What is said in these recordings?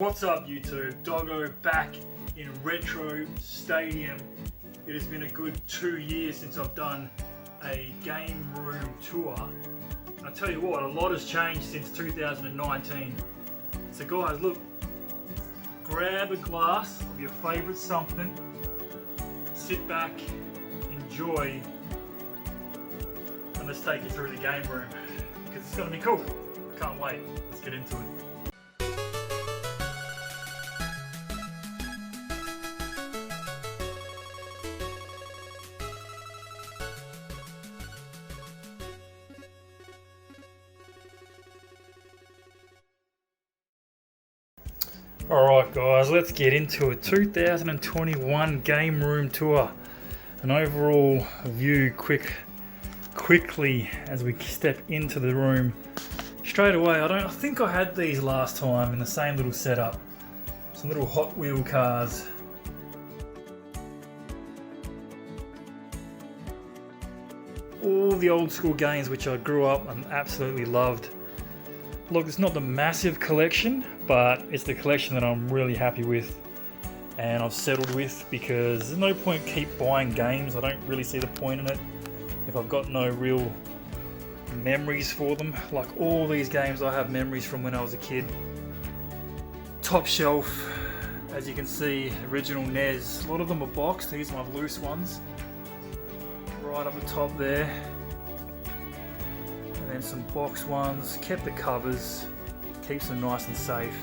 What's up YouTube? Doggo back in Retro Stadium. It has been a good 2 years since I've done a game room tour. I tell you what, a lot has changed since 2019. So guys, look, grab a glass of your favourite something, sit back, enjoy, and let's take you through the game room because it's going to be cool. Can't wait. Let's get into it. Alright guys, let's get into it. 2021 game room tour. An overall view quickly as we step into the room. Straight away, I think I had these last time in the same little setup. Some little Hot Wheel cars. All the old school games which I grew up and absolutely loved. Look, it's not the massive collection, but it's the collection that I'm really happy with and I've settled with, because there's no point keep buying games. I don't really see the point in it if I've got no real memories for them. Like all these games, I have memories from when I was a kid. Top shelf, as you can see, original NES. A lot of them are boxed. These are my loose ones. Right up the top there. And then some box ones, kept the covers, keeps them nice and safe.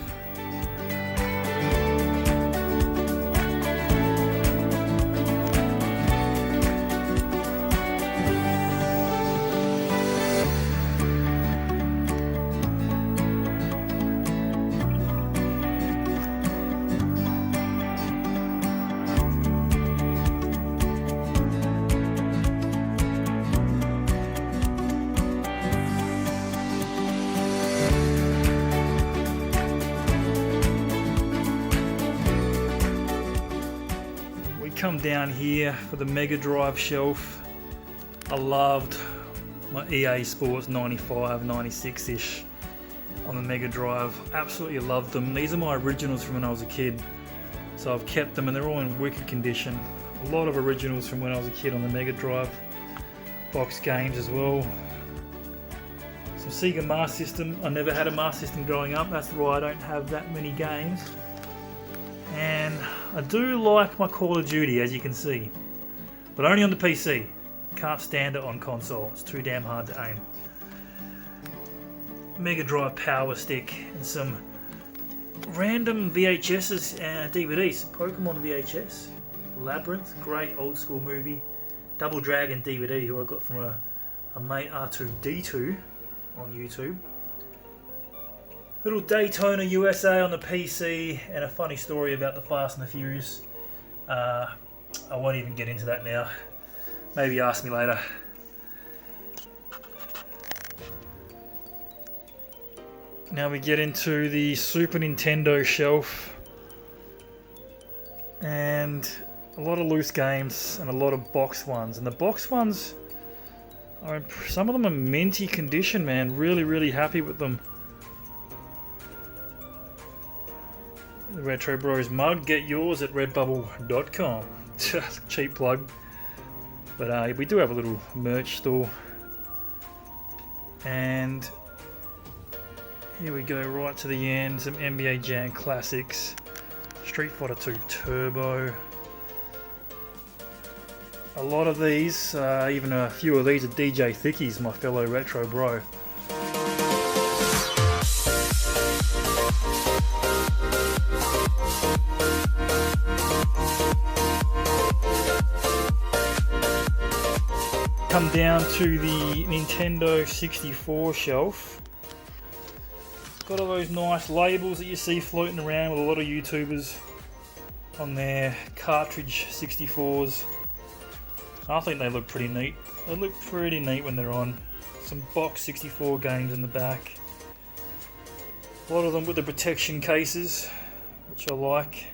Come down here for the Mega Drive shelf. I loved my EA Sports 95, 96-ish on the Mega Drive. Absolutely loved them. These are my originals from when I was a kid. So I've kept them and they're all in wicked condition. A lot of originals from when I was a kid on the Mega Drive. Box games as well. Some Sega Master System. I never had a Master System growing up. That's why I don't have that many games. And I do like my Call of Duty, as you can see, but only on the PC. Can't stand it on console, it's too damn hard to aim. Mega Drive Power Stick and some random VHSs and DVDs. Pokemon VHS, Labyrinth, great old school movie. Double Dragon DVD, who I got from a mate R2D2 on YouTube. Little Daytona USA on the PC, and a funny story about the Fast and the Furious. I won't even get into that now. Maybe ask me later. Now we get into the Super Nintendo shelf. And a lot of loose games and a lot of box ones. And the box ones, some of them are minty condition, man. Really happy with them. The RetroBros mug, get yours at redbubble.com. Cheap plug. But we do have a little merch store. And here we go, right to the end. Some NBA Jam classics. Street Fighter 2 Turbo. A lot of these, even a few of these are DJ Thickies, my fellow retro bro. Come down to the Nintendo 64 shelf. Got all those nice labels that you see floating around with a lot of YouTubers on their cartridge 64s. I think they look pretty neat. They look pretty neat when they're on. Some box 64 games in the back. A lot of them with the protection cases, which I like.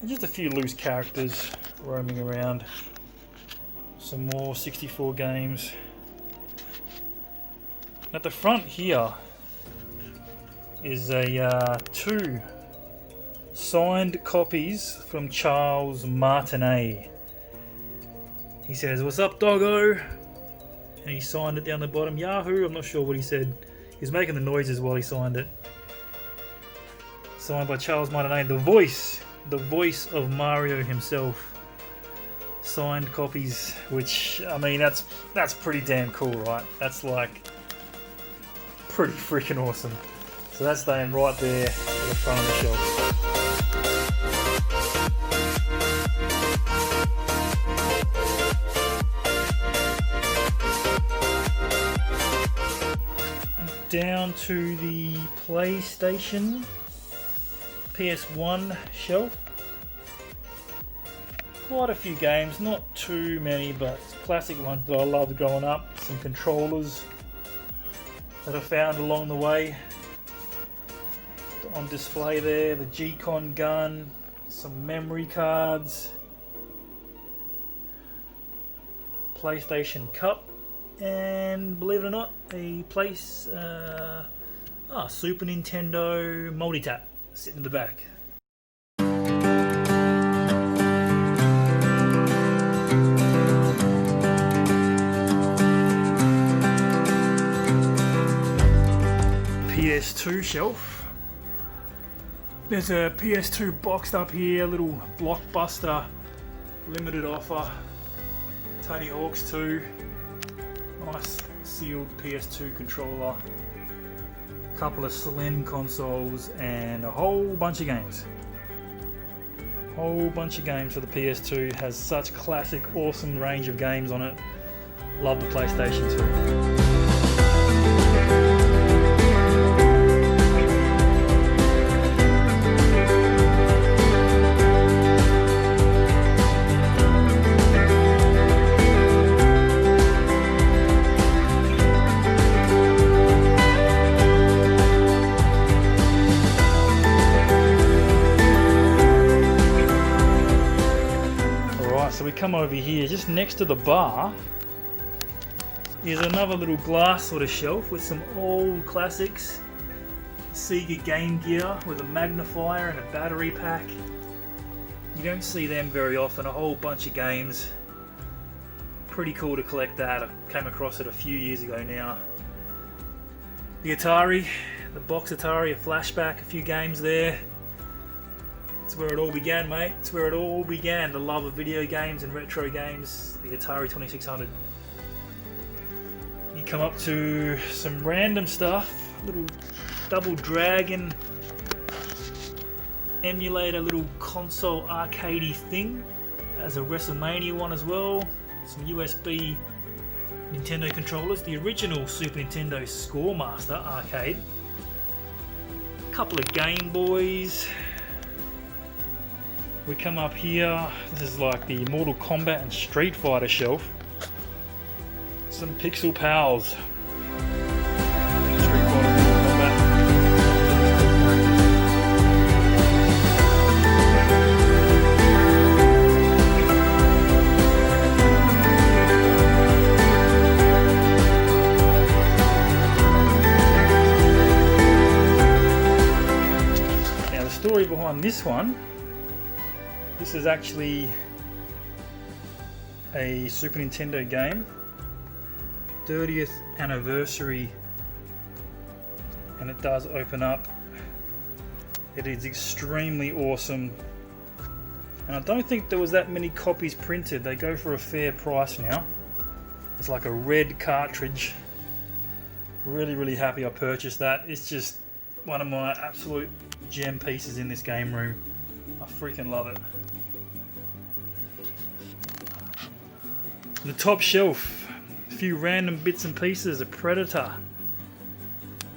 And just a few loose characters roaming around. Some more 64 games. At the front here, is a two signed copies from Charles Martinet. He says, "What's up, doggo?" And he signed it down the bottom. Yahoo! I'm not sure what he said. He was making the noises while he signed it. Signed by Charles Martinet, the voice of Mario himself. Signed copies, which, I mean, that's pretty damn cool, right? That's like pretty freaking awesome. So that's staying right there at the front of the shelf. Down to the PlayStation PS1 shelf. Quite a few games, not too many, but classic ones that I loved growing up. Some controllers that I found along the way on display there. The G-Con gun, some memory cards, PlayStation Cup, and believe it or not, a Super Nintendo multi-tap sitting in the back. PS2 shelf. There's a PS2 boxed up here, little Blockbuster limited offer. Tony Hawk's 2. Nice sealed PS2 controller. Couple of slim consoles and a whole bunch of games. Whole bunch of games for the PS2. Has such classic, awesome range of games on it. Love the PlayStation 2. So we come over here, just next to the bar is another little glass sort of shelf with some old classics. Sega Game Gear with a magnifier and a battery pack. You don't see them very often, a whole bunch of games. Pretty cool to collect that. I came across it a few years ago now. The Atari, the box Atari, a flashback, a few games there. It's where it all began, mate. It's where it all began. The love of video games and retro games. The Atari 2600. You come up to some random stuff. Little Double Dragon emulator, little console arcadey thing. As a WrestleMania one as well. Some USB Nintendo controllers. The original Super Nintendo Scoremaster arcade. A couple of Game Boys. We come up here, this is like the Mortal Kombat and Street Fighter shelf. Some Pixel Pals. Street Fighter, Mortal Kombat. Now the story behind this one. This is actually a Super Nintendo game, 30th anniversary, and it does open up. It is extremely awesome, and I don't think there was that many copies printed. They go for a fair price now. It's like a red cartridge. Really happy I purchased that. It's just one of my absolute gem pieces in this game room. I freaking love it. The top shelf, a few random bits and pieces, a Predator,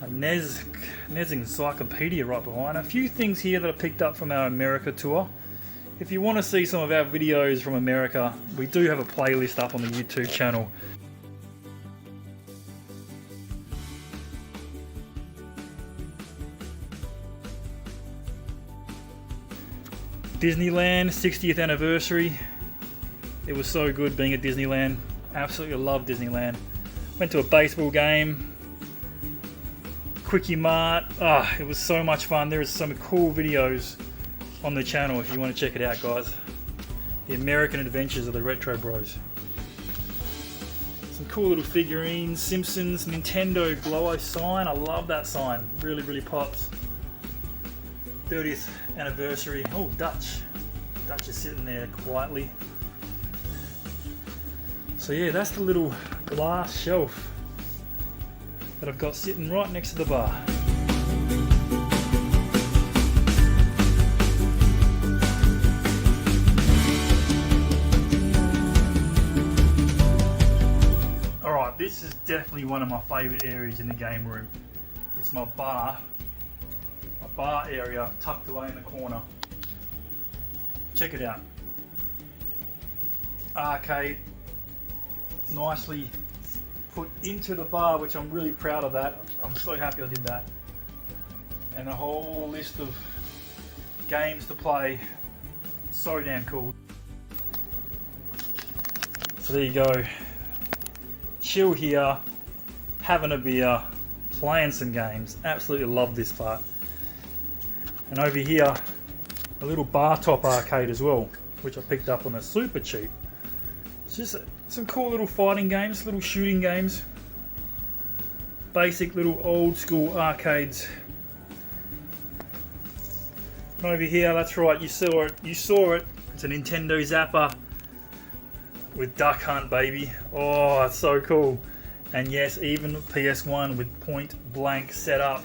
a NES encyclopedia right behind, a few things here that I picked up from our America tour. If you want to see some of our videos from America, we do have a playlist up on the YouTube channel. Disneyland 60th anniversary. It was so good being at Disneyland. Absolutely love Disneyland. Went to a baseball game. Quickie Mart. It was so much fun. There is some cool videos on the channel if you want to check it out, guys. The American Adventures of the RetroBros. Some cool little figurines, Simpsons, Nintendo Glow sign. I love that sign. Really, really pops. 30th anniversary. Oh, Dutch. Dutch is sitting there quietly. So yeah, that's the little glass shelf that I've got sitting right next to the bar. Alright, this is definitely one of my favourite areas in the game room. It's my bar area tucked away in the corner. Check it out. Arcade, nicely put into the bar, which I'm really proud of that. I'm so happy I did that. And a whole list of games to play. So damn cool. So there you go. Chill here, having a beer, playing some games. Absolutely love this part. And over here, a little bar top arcade as well, which I picked up on a super cheap. It's just some cool little fighting games, little shooting games. Basic little old school arcades. And over here, that's right, you saw it. It's a Nintendo Zapper with Duck Hunt, baby. Oh, it's so cool. And yes, even PS1 with point blank setup.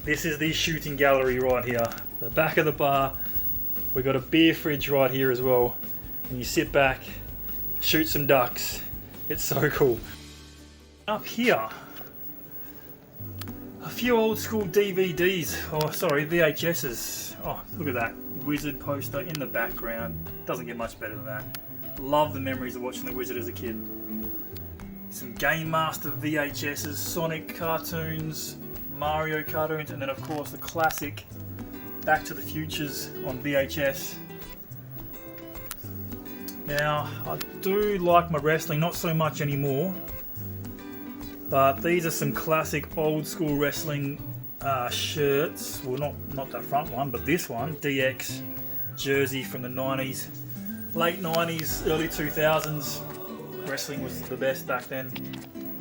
This is the shooting gallery right here. The back of the bar. We've got a beer fridge right here as well. And you sit back, shoot some ducks. It's so cool. Up here, a few old school DVDs. Oh, sorry, VHSs. Oh, look at that. Wizard poster in the background. Doesn't get much better than that. Love the memories of watching the Wizard as a kid. Some Game Master VHSs, Sonic cartoons, Mario cartoons, and then of course the classic Back to the Futures on VHS. Now, I do like my wrestling, not so much anymore, but these are some classic old school wrestling shirts. Well, not that front one, but this one, DX jersey from the 90s, late 90s, early 2000s. Wrestling was the best back then,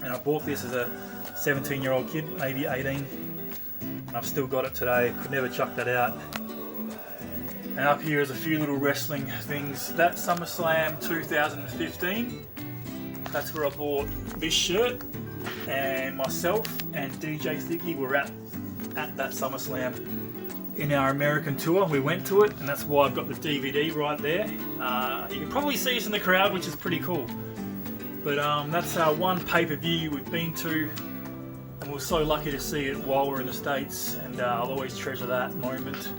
and I bought this as a 17-year-old kid, maybe 18, and I've still got it today. Could never chuck that out. And up here is a few little wrestling things. That SummerSlam 2015, that's where I bought this shirt, and myself and DJ Sticky were at that SummerSlam in our American tour. We went to it, and that's why I've got the DVD right there. You can probably see us in the crowd, which is pretty cool. But that's our one pay-per-view we've been to, and we're so lucky to see it while we're in the States, and I'll always treasure that moment.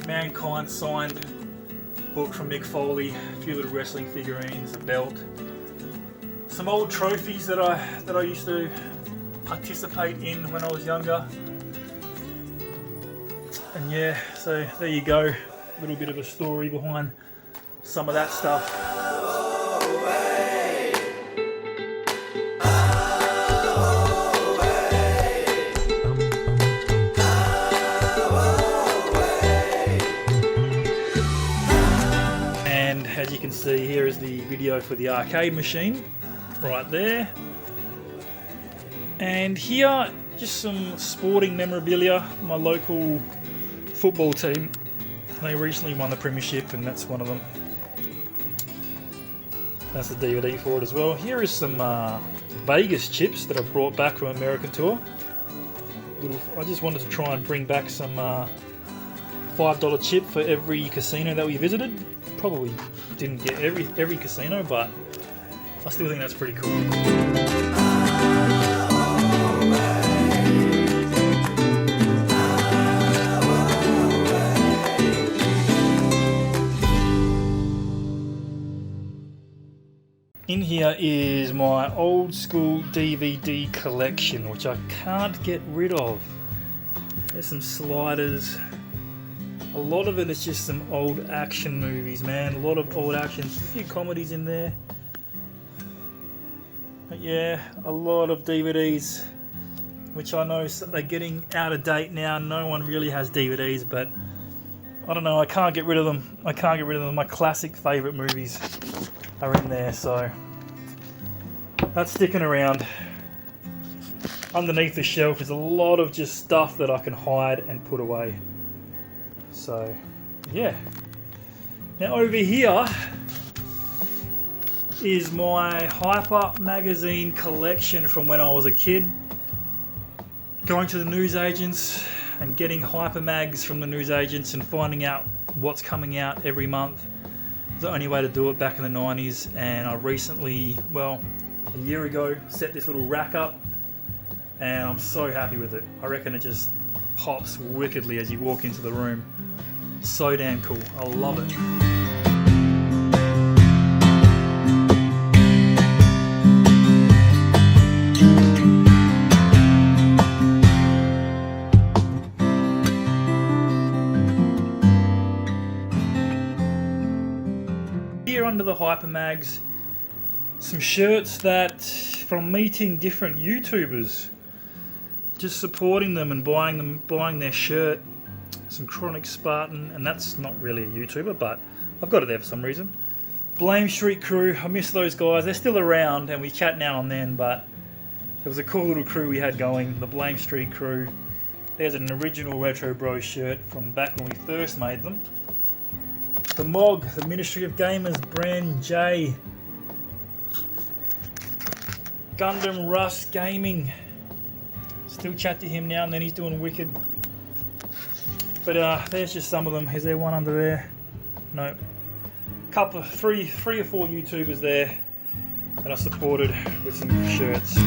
Mankind signed book from Mick Foley, a few little wrestling figurines, a belt, some old trophies that I used to participate in when I was younger. And yeah, so there you go, a little bit of a story behind some of that stuff. As you can see, here is the video for the arcade machine right there, and here just some sporting memorabilia. My local football team, they recently won the premiership, and that's one of them. That's the DVD for it as well. Here is some Vegas chips that I brought back from American tour. I just wanted to try and bring back some $5 chip for every casino that we visited. Probably didn't get every casino, but I still think that's pretty cool. In here is my old school DVD collection, which I can't get rid of. There's some sliders. A lot of it is just some old action movies, man. A lot of old action. A few comedies in there. But yeah, a lot of DVDs. which I know they're getting out of date now. No one really has DVDs, but I don't know, I can't get rid of them. My classic favourite movies are in there, so that's sticking around. Underneath the shelf is a lot of just stuff that I can hide and put away. So, yeah. Now over here is my Hyper magazine collection from when I was a kid. Going to the newsagents and getting Hyper mags from the newsagents and finding out what's coming out every month. The only way to do it back in the 90s, and I recently, well, a year ago, set this little rack up, and I'm so happy with it. I reckon it just pops wickedly as you walk into the room. So damn cool. I love it. Here under the Hyper mags, some shirts that from meeting different YouTubers, just supporting them and buying their shirt. Some Chronic Spartan, and that's not really a YouTuber, but I've got it there for some reason. Blame Street Crew, I miss those guys. They're still around and we chat now and then, but it was a cool little crew we had going, the Blame Street Crew. There's an original RetroBros shirt from back when we first made them. The MOG, the Ministry of Gamers, Bren J. Gundam Russ Gaming. Still chat to him now and then, he's doing wicked. But there's just some of them. Is there one under there? No. Three or four YouTubers there that I supported with some shirts.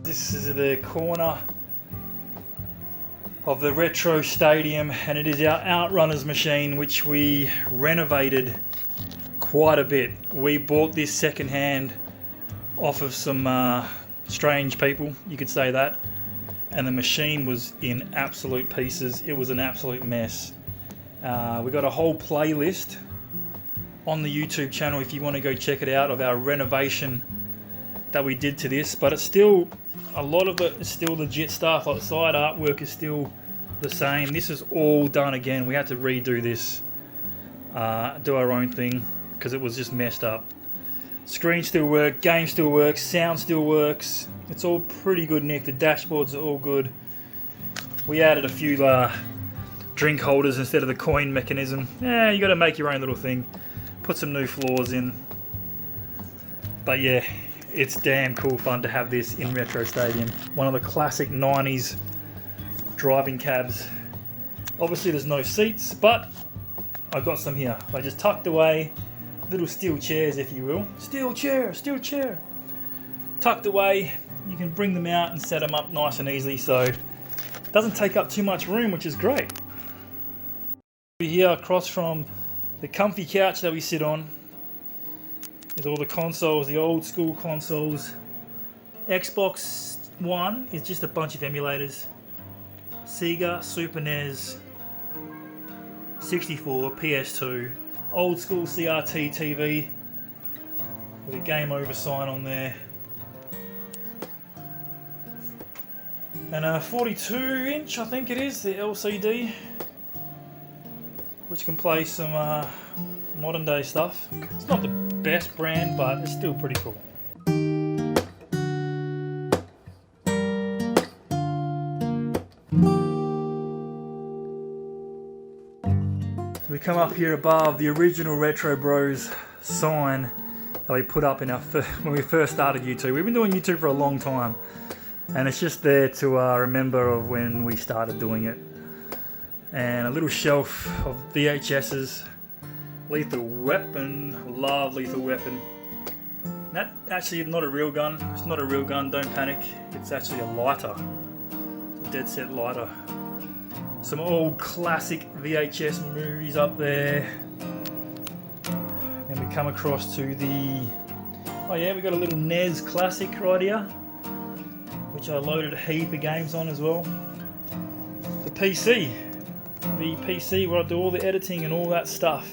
This is the corner of the Retro Stadium, and it is our Outrunners machine, which we renovated quite a bit. We bought this secondhand off of some strange people, you could say that, and the machine was in absolute pieces. It was an absolute mess. We got a whole playlist on the YouTube channel if you want to go check it out, of our renovation that we did to this, but it's still, a lot of it is still legit stuff. Like, side artwork is still the same. This is all done again. We had to redo this, do our own thing, because it was just messed up. Screen still works, game still works, sound still works. It's all pretty good, Nick. The dashboards are all good. We added a few drink holders instead of the coin mechanism. Yeah, you got to make your own little thing. Put some new floors in. But yeah, it's damn cool fun to have this in Retro Stadium. One of the classic 90s driving cabs. Obviously there's no seats, but I got some here. I just tucked away, little steel chairs if you will. Steel chair. Tucked away, you can bring them out and set them up nice and easy, so it doesn't take up too much room, which is great. Over here across from the comfy couch that we sit on, with all the consoles, the old school consoles. Xbox One is just a bunch of emulators. Sega, Super NES, 64, PS2, old school CRT TV with a game over sign on there. And a 42-inch, I think it is, the LCD, which can play some modern day stuff. It's not the best brand, but it's still pretty cool. So we come up here above the original RetroBros sign that we put up in our when we first started YouTube. We've been doing YouTube for a long time, and it's just there to remember of when we started doing it. And a little shelf of VHS's. Lethal Weapon, love Lethal Weapon. That actually is not a real gun. It's not a real gun, don't panic. It's actually a lighter. It's a dead set lighter. Some old classic VHS movies up there. Then we come across to the Oh yeah, we got a little NES Classic right here, which I loaded a heap of games on as well. The PC where I do all the editing and all that stuff.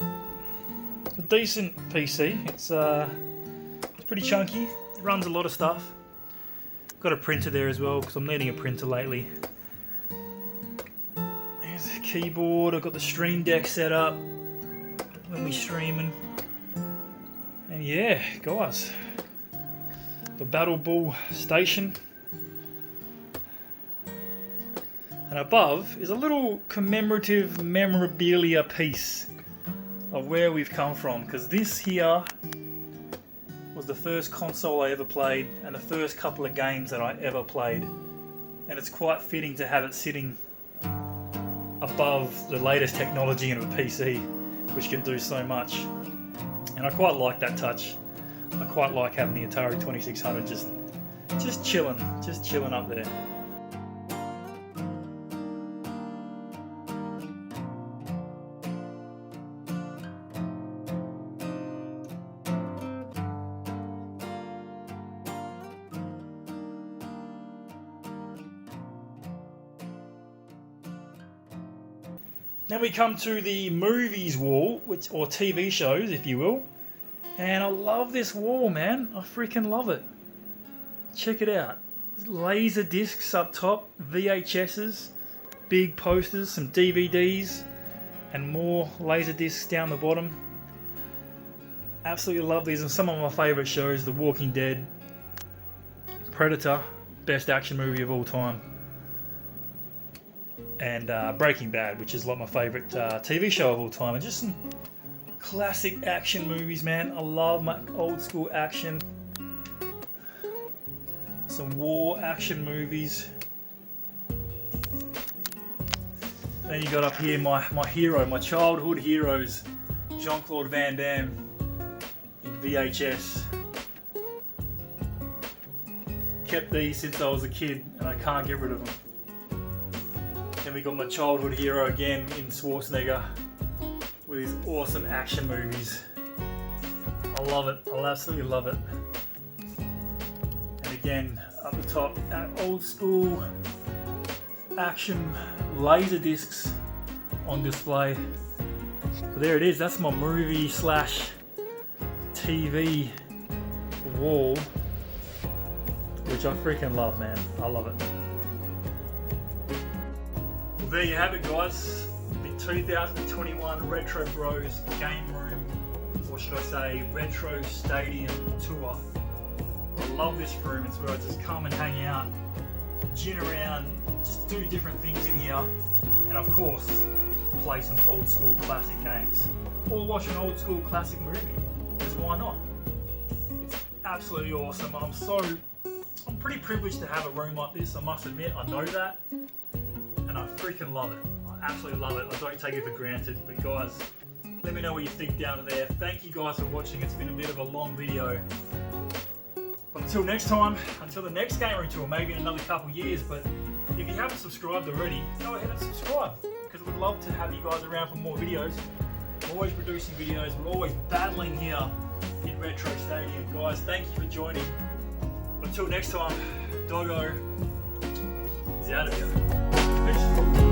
A decent PC. It's pretty chunky. It runs a lot of stuff. Got a printer there as well because I'm needing a printer lately. There's a keyboard. I've got the Stream Deck set up when we're streaming. And yeah, guys, the Battle Bull station. And above is a little commemorative memorabilia piece of where we've come from, because this here was the first console I ever played and the first couple of games that I ever played, and it's quite fitting to have it sitting above the latest technology in a PC, which can do so much. And I quite like that touch. I quite like having the Atari 2600 just chilling up there. Then we come to the movies wall, or TV shows, if you will. And I love this wall, man. I freaking love it. Check it out. Laser discs up top, VHSs, big posters, some DVDs, and more laser discs down the bottom. Absolutely love these. And some of my favourite shows: The Walking Dead, Predator, best action movie of all time, and Breaking Bad, which is like my favourite TV show of all time. And just some classic action movies, man. I love my old school action. Some war action movies. Then you got up here my hero, my childhood heroes, Jean-Claude Van Damme in VHS. Kept these since I was a kid and I can't get rid of them. Then we got my childhood hero again in Schwarzenegger with his awesome action movies. I love it. I absolutely love it. And again, up the top, old school action laser discs on display. So there it is. That's my movie / TV wall, which I freaking love, man. I love it. Well, there you have it, guys. The 2021 RetroBros game room, or should I say Retro Stadium tour. I love this room. It's where I just come and hang out, gin around, just do different things in here, and of course play some old school classic games or watch an old school classic movie, because why not? It's absolutely awesome. I'm pretty privileged to have a room like this, I must admit. I know that, and I freaking love it. I absolutely love it. I don't take it for granted. But guys, let me know what you think down there. Thank you guys for watching. It's been a bit of a long video. But until next time, until the next game room tour, maybe in another couple years. But if you haven't subscribed already, go ahead and subscribe, because we'd love to have you guys around for more videos. We're always producing videos. We're always battling here in Retro Stadium. Guys, thank you for joining. Until next time, Doggo is out of here. Peace.